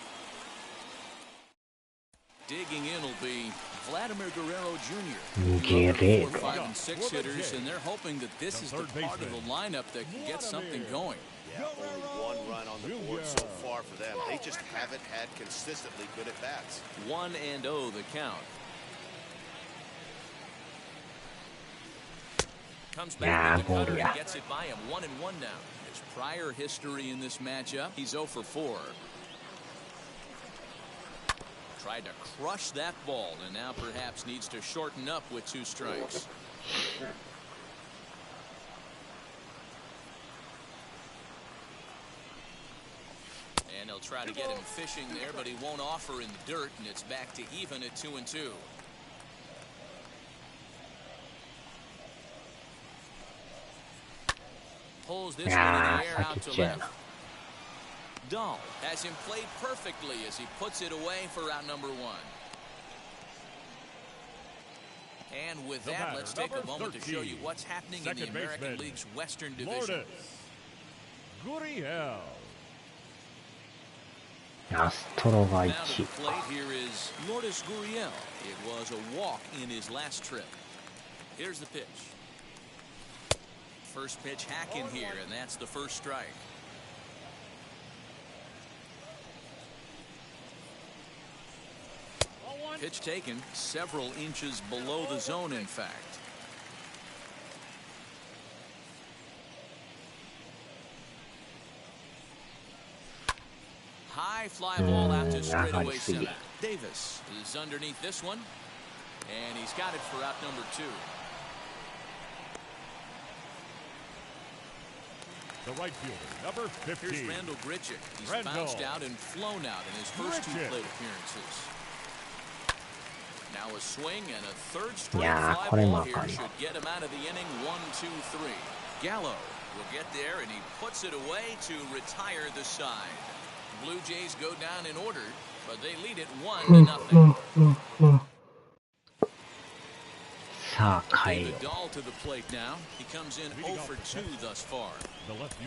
Digging in will be Vladimir Guerrero Jr. Guerrero. 4, 5, and 6 hitters, and they're hoping that this is the part of the lineup that can get something going. Yeah, only 1 run on the board so far for them. They just haven't had consistently good at-bats. 1-0 the count. Comes back with the cutter and gets it by him. 1-1 now. His prior history in this matchup, he's 0 for 4. Tried to crush that ball, and now perhaps needs to shorten up with 2 strikes. And he'll try to get him fishing there, but he won't offer in the dirt, and it's back to even at 2-2. Pulls this one in the air out to left. Dahl has him played perfectly as he puts it away for out number 1. And with that, let's take a moment to show you what's happening in the American League's Western Division. Gurriel. アストロが Now 1 to the plate here is Lourdes Gurriel. It was a walk in his last trip. Here's the pitch. First pitch hack in here, and that's the first strike. Pitch taken several inches below the zone, in fact. High fly ball out to straightaway center. Davis is underneath this one, and he's got it for out number 2. The right fielder, number 50. Here's Randall Grichuk. He's bounced out and flown out in his first 2 plate appearances. Now a swing and a third straight fly ball here should get him out of the inning. 1, 2, 3. Gallo will get there, and he puts it away to retire the side. Blue Jays go down in order, but they lead it 1-0. さあ、帰る。 David Dahl to the plate now. He comes in 0 for 2 thus far.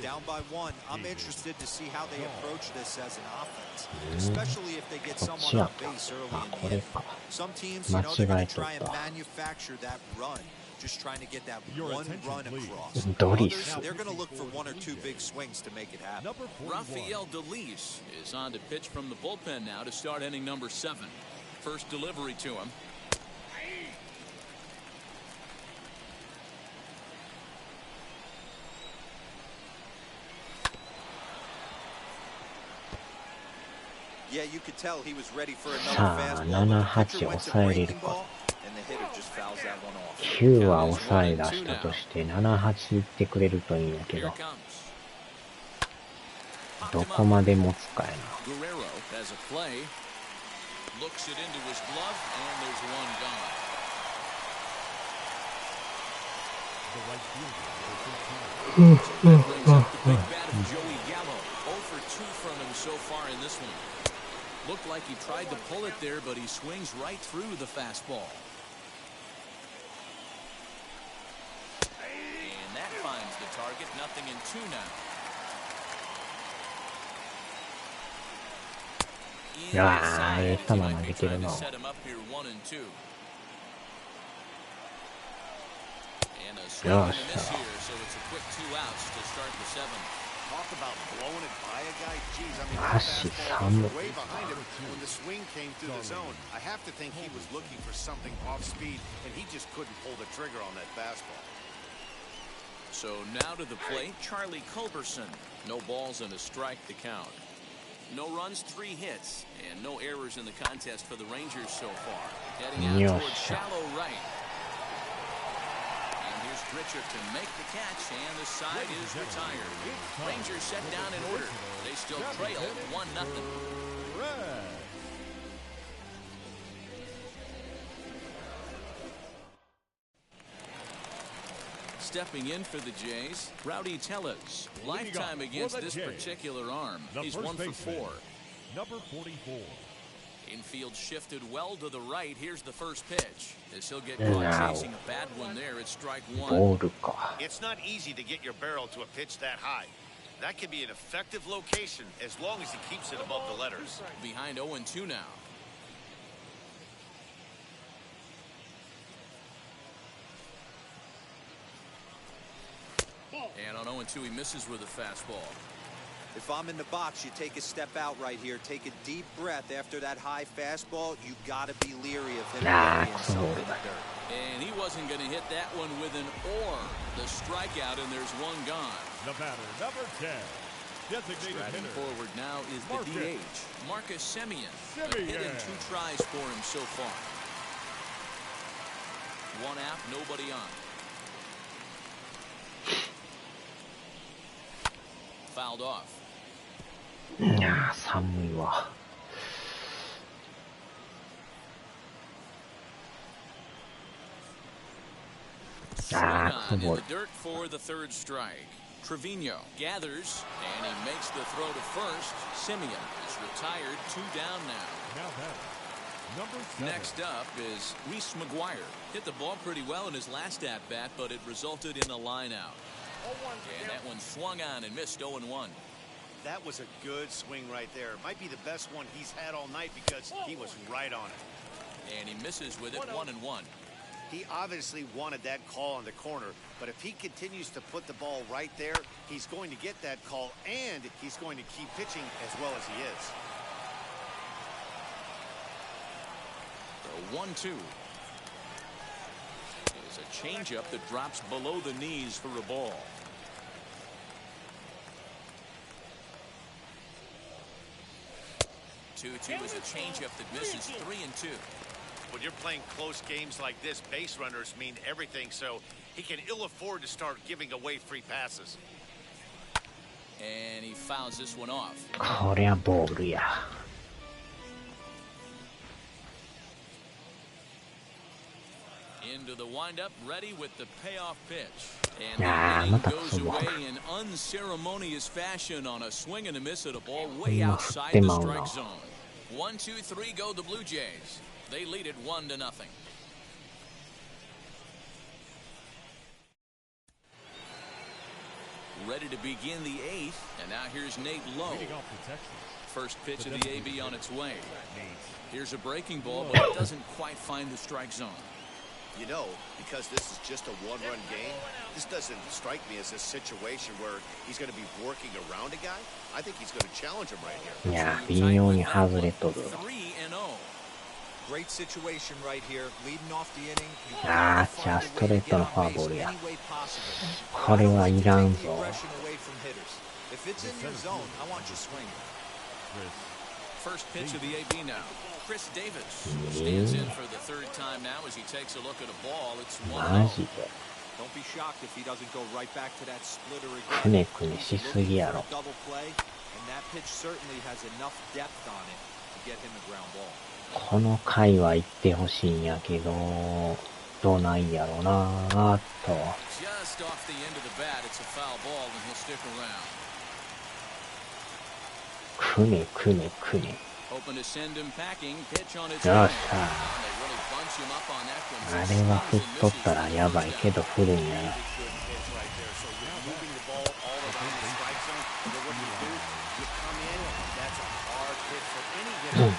Down by 1. I'm interested to see how they approach this as an offense, especially if they get someone on base early in the inning. Some teams, they're going to try and manufacture that run, just trying to get that 1 run across. Others, they're going to look for 1 or 2 big swings to make it happen. Rafael Delis is on to pitch from the bullpen now to start inning number 7. First delivery to him. Yeah, you could tell he was ready for another fastball. The pitcher went to breaking ball, and the hitter just fouls that one off. 9は抑え出したとして7-8いってくれるといいんやけど、どこまで持つかやな。 Guerrero has a play. Looks it into his glove, and there's one gone. So that brings up the big bat of Joey Gallo. 0 for 2 from him so far in this one. Looked like he tried to pull it there, but he swings right through the fastball. And that finds the target. 0-2 now. in inside. He might be trying to no. set him up here 1-2. And a swing and a miss here, so it's a quick 2 outs to start the 7th. Talk about blowing it by a guy. Jeez, I mean, that fastball was way behind him when the swing came through the zone. I have to think he was looking for something off speed, and he just couldn't pull the trigger on that fastball. So now to the plate, Charlie Culberson. No balls and a strike to count. No runs, 3 hits, and no errors in the contest for the Rangers so far. Heading out towards shallow right. Richard to make the catch, and the side is retired. Rangers set down in order. They still trail 1-0. Stepping in for the Jays, Rowdy Tellez. Lifetime against this particular arm. He's 1 for 4. Number 44. Infield shifted well to the right. Here's the first pitch. As he'll get caught chasing a bad one there. It's strike 1. It's not easy to get your barrel to a pitch that high. That can be an effective location as long as he keeps it above the letters. Behind 0-2 now. And on 0-2, he misses with a fastball. If I'm in the box, you take a step out right here. Take a deep breath after that high fastball. You got to be leery of him getting himself in the dirt. And he wasn't going to hit that one with an or. The strikeout, and there's one gone. The batter, number 10. Designated Striding hitter. forward now is the DH, Marcus Semien. A hit in 2 tries for him so far. 1 out, nobody on. Fouled off. いやー、寒いわ。In the dirt for the 3rd strike. Trevino gathers, and he makes the throw to first. Semien is retired, 2 down now. Number 7. Next up is Reese McGuire. Hit the ball pretty well in his last at-bat, but it resulted in a line-out. And that one swung on and missed 0-1. That was a good swing right there. It might be the best one he's had all night because he was right on it. And he misses with it 1-1. He obviously wanted that call on the corner, but if he continues to put the ball right there, he's going to get that call, and he's going to keep pitching as well as he is. The 1-2 is a changeup that drops below the knees for a ball. Two is a changeup that misses 3-2. When you're playing close games like this, base runners mean everything, so he can ill afford to start giving away free passes. And he fouls this one off. こりゃボールや。Into the windup, ready with the payoff pitch. And the inning goes away in unceremonious fashion on a swing and a miss at a ball way outside the strike zone. 1-2-3 go the Blue Jays. They lead it 1-0. Ready to begin the 8th, and now here's Nate Lowe. First pitch of the AB on its way. Here's a breaking ball, but it doesn't quite find the strike zone. You know, because this is just a one-run game, this doesn't strike me as a situation where he's going to be working around a guy. I think he's going to challenge him right here. いや、微妙に外れとる。Great situation right here, leading off the inning. あー、じゃあストレートのフォアボールや。これはいらんぞ。If it's in your zone, I want you swinging. First pitch of the AB now. Chris Davis stands in for the 3rd time now as he takes a look at a ball. It's 1-0. Don't be shocked if he doesn't go right back to that splitter く again. ねくねしすぎやろ。 Double play, and that pitch certainly has enough depth on it to get him a ground ball. この回は行ってほしいんやけど、どないやろなーっと。 Just off the end of the bat, it's a foul ball, and he'll stick around. くねくねくね。Open to send him packing. Pitch on its よway. っしゃ。 They really bunch him up on that one. あれは振っとったらやばいけど振るんやな。 Hard hit for any hitter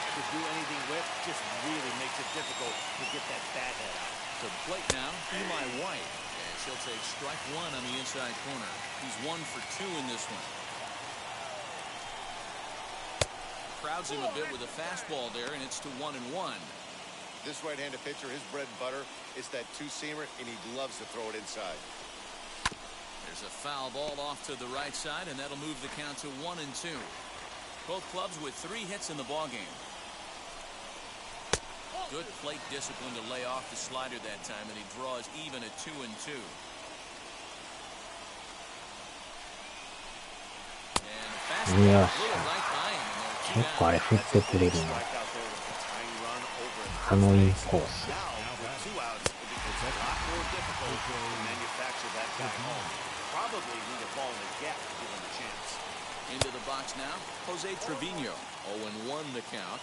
just really makes it difficult to get that bat head out. To the plate now, Eli White. And she'll take strike one on the inside corner. He's 1 for 2 in this one. Crowds him a bit with a fastball there, and it's to 1-1. This right-handed pitcher, his bread and butter is that two-seamer, and he loves to throw it inside. There's a foul ball off to the right side, and that'll move the count to 1-2. Both clubs with 3 hits in the ballgame. Good plate discipline to lay off the slider that time, and he draws even at 2-2. And a fastball right by him. 結構あれ振ってくれるな。あのインコース。Into the box now, Jose Trevino. 0-1 the count.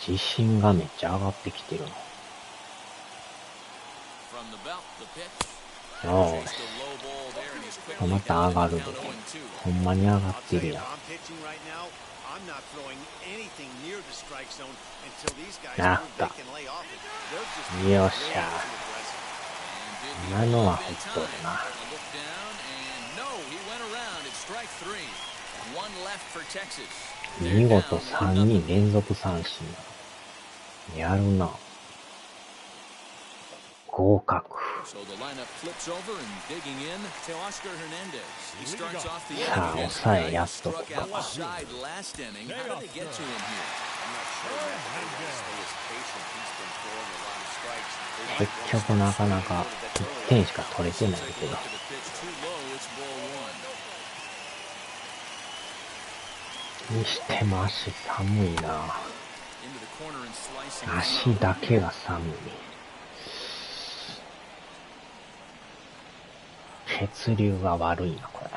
自信がめっちゃ上がってきてるな。From the belt, the pitch. よし。また上がるで。ほんまに上がってるやん。なった。よっしゃ。今のはほっとるな。見事3人連続三振。やるな。合格。さあ、抑えやっとこか。結局なかなか1点しか取れてないけど。にしても足寒いな。足だけが寒い。血流が悪いな、これ。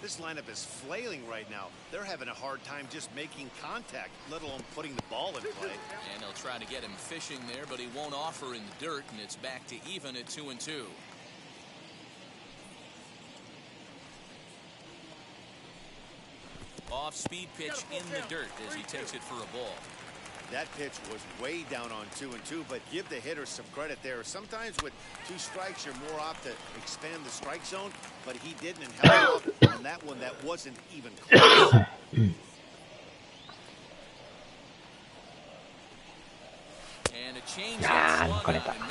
This lineup is flailing right now. They're having a hard time just making contact, let alone putting the ball in play. And they'll try to get him fishing there, but he won't offer in the dirt, and it's back to even at 2-2. Off-speed pitch in the dirt as he takes it for a ball. That pitch was way down on 2-2, but give the hitter some credit there. Sometimes with 2 strikes, you're more apt to expand the strike zone, but he didn't and held off on that one that wasn't even close. And a change and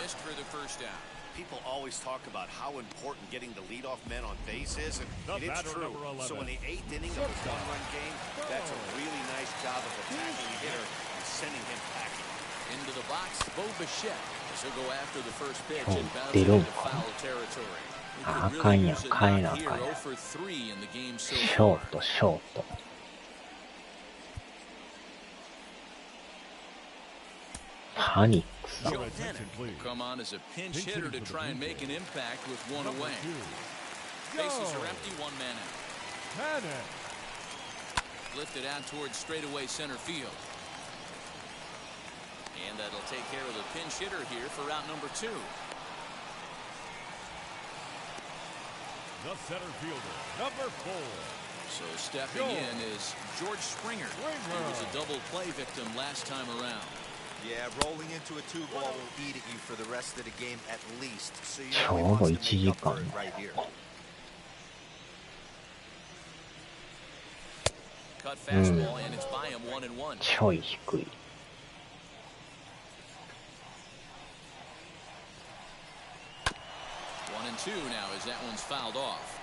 missed for the first out. People always talk about how important getting the leadoff man on base is, and it's true. So in the 8th inning of a 1-run game, that's a really nice job of attacking the hitter and sending him packing. Into the box, Bo Bichette. He'll go after the first pitch and bounce into foul territory. He could really use it not here, 0 for 3 in the game so far. ショート。パニックさ。Come on as a pinch hitter to try and make an impact with 1 away. Bases are empty, 1 man out. Lifted out towards straightaway center field. And that'll take care of the pinch hitter here for out number 2. The center fielder, number 4. So stepping in is George Springer. He was a double play victim last time around. Yeah, rolling into a 2-ball will eat at you for the rest of the game at least. So you ちょうど1時間。Cut fastball and it's by him 1-1. ちょい低い。1-2 now as that one's fouled off.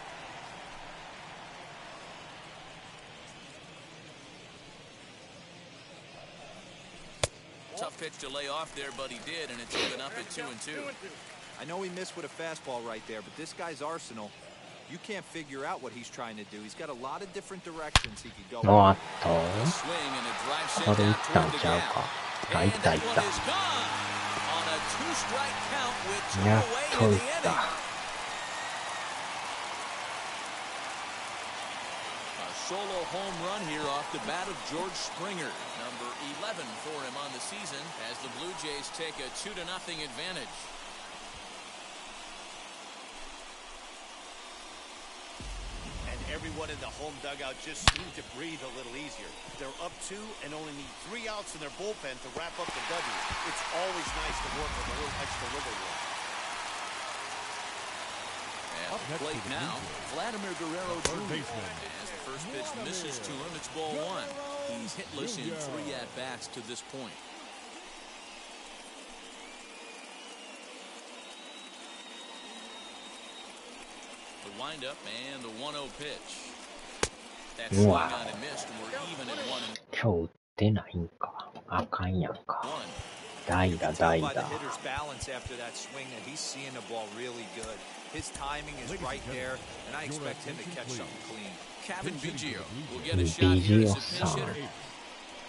Tough pitch to lay off there, but he did, and it's even up at 2-2. I know he missed with a fastball right there, but this guy's arsenal, you can't figure out what he's trying to do. He's got a lot of different directions he could go. おっと。Swing and a drive こ sent れ打 down ったん toward the ちゃう gap. か。あ、いたい And that た。 one is gone on a 2-strike count with 2やっ away と in 打 the っ inning. た。Solo home run here off the bat of George Springer, number 11 for him on the season, as the Blue Jays take a 2-0 advantage. And everyone Everyone in the home dugout just seemed to breathe a little easier. They're up 2 and only need 3 outs in their bullpen to wrap up the W. It's always nice to work with a little extra wiggle room. At the plate now, Vladimir Guerrero Jr. As the first pitch misses to him, it's ball 1. He's hitless in 3 at-bats to this point. The windup and the 1-0 pitch. That swung on and missed. We're even at 1. 今日打ってないんか。あかんやんか。代打。 hitter's balance after that swing that he's seeing the ball really good. His timing is right there, and I expect him to catch something clean. Kevin Biggio will get a shot here as a pinch hitter.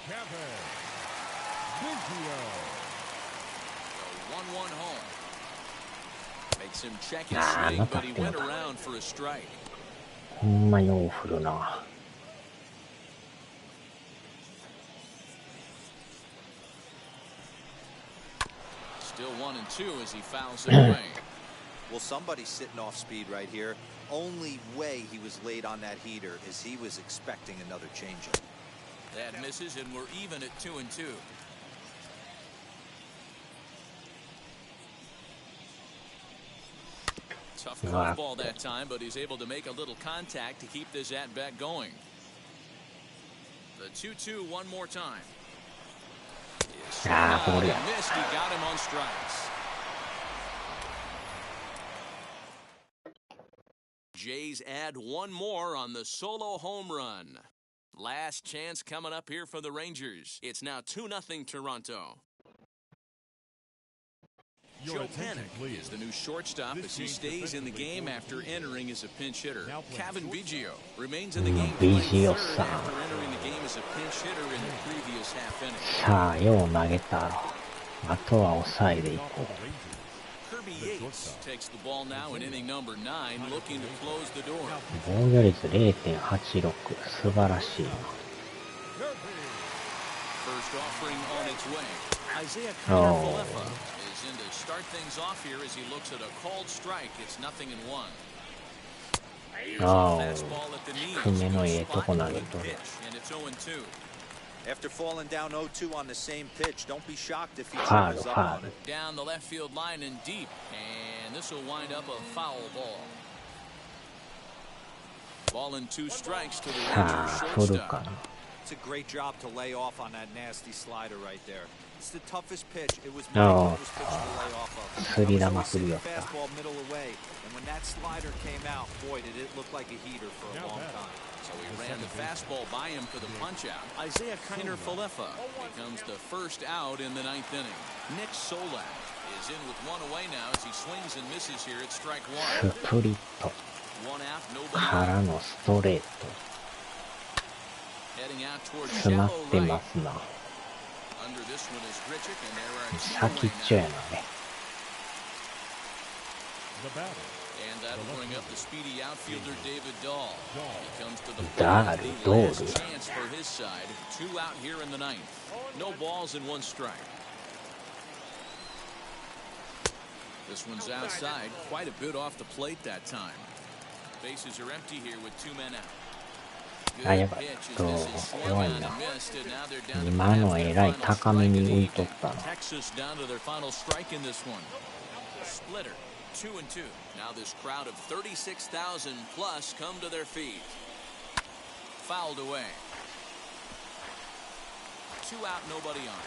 The 1-1 home. Makes him check his swing, but he went around for a strike. ほんまよう振るな。Still 1-2 as he fouls it away. Well, somebody's sitting off speed right here. Only way he was late on that heater is he was expecting another changeup. That misses, and we're even at 2-2. Tough curveball that time, but he's able to make a little contact to keep this at-bat going. The 2-2 one more time. Missed. He got him on strikes. Jays add one more on the solo home run. Last chance coming up here for the Rangers. It's now 2-0 Toronto. Joe Panik is the new shortstop as he stays in the game after entering as a pinch hitter. Kevin Biggio remains in the game playing third after entering the game as a pinch hitter in the previous half inning. さあ、よう投げたろ。あとは抑えでいこう。Kirby Yates takes the ball now in inning number 9, looking to close the door. 防御率 0.86 素晴らしいな。First offering on its way. Isaiah Falefa is in to start things off here as he looks at a called strike. It's 0-1. Here's a fastball at the knees. And it's 0-2. After falling down 0-2 on the same pitch, don't be shocked if he triples up on it. Down the left field line and deep, and this will wind up a foul ball. Ball and 2 strikes to the Rangers shortstop. It's a great job to lay off on that nasty slider right there. It's the toughest pitch. It was my toughest pitch to lay off of. Fastball middle away, and when that slider came out, boy, did it look like a heater for a long time. So he ran the fastball by him for the punch-out. Isaiah Falefa becomes the first out in the 9th inning. Nick Solak is in with 1 away now as he swings and misses here at strike 1. スプリット 1 out, からのストレート heading out towards 詰ま shallow ってま right. すな。 Under this one is Grichuk, and there are 先っ 2 ちょ away や now. なね。 And that'll bring up the speedy outfielder David Dahl. He comes to the Dahl, plate. The Dahl. last chance for his side. 2 out here in the 9th. No balls and 1 strike. This one's outside. Quite a bit off the plate that time. Bases are empty here with 2 men out. あ、やばい。弱いな。今のえらい高めに浮いとったな。 Texas down to their final strike in this one. Splitter, 2-2. Now this crowd of 36,000 plus come to their feet. Fouled away. 2 out, nobody on.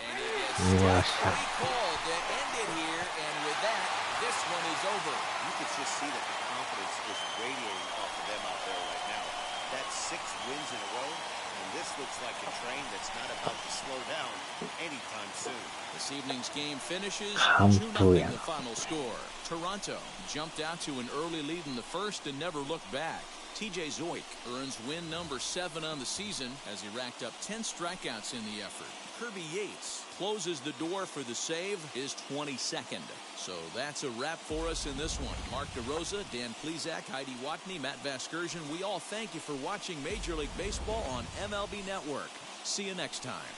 And he gets strike called to end it here, and with that, this one is over. You could just see that the confidence is radiating off of them out there right now. That's 6 wins in a row, and this looks like a train that's not about to slow down anytime soon. This evening's game finishes 2-0 the final score. Toronto jumped out to an early lead in the first and never looked back. TJ Zoik earns win number 7 on the season as he racked up 10 strikeouts in the effort. Kirby Yates closes the door for the save, his 22nd. So that's a wrap for us in this one. Mark DeRosa, Dan Plesac, Heidi Watney, Matt Vasgersian, we all thank you for watching Major League Baseball on MLB Network. See you next time.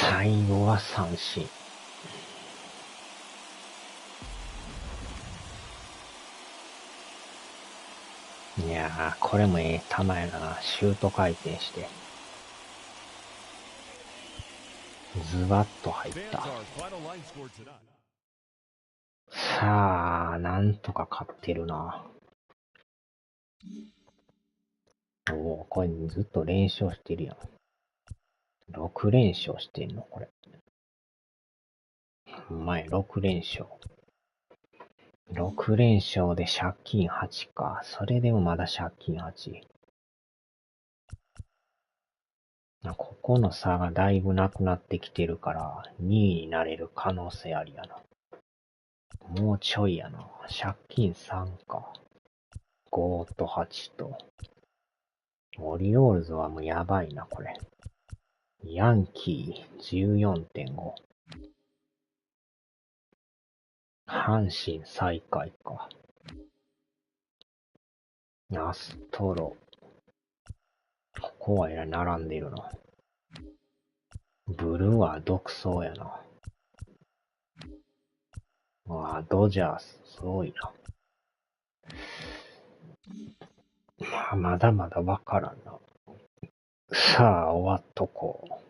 最後は三振。いやー、これもええ球やな。シュート回転して。ズバッと入った。さあ、なんとか勝ってるな。おお、これずっと連勝してるやん。6連勝してんのこれ。前6連勝。6連勝で借金8か。それでもまだ借金8。ここの差がだいぶなくなってきてるから、2位になれる可能性ありやな。もうちょいやな。借金3か。5と8と。オリオールズはもうやばいな、これ。ヤンキー 14.5。阪神最下位か。アストロ。ここは並んでるな。ブルワー独走やな。わあ、ドジャース、すごいな。まあ、まだまだわからんな。さあ、終わっとこう。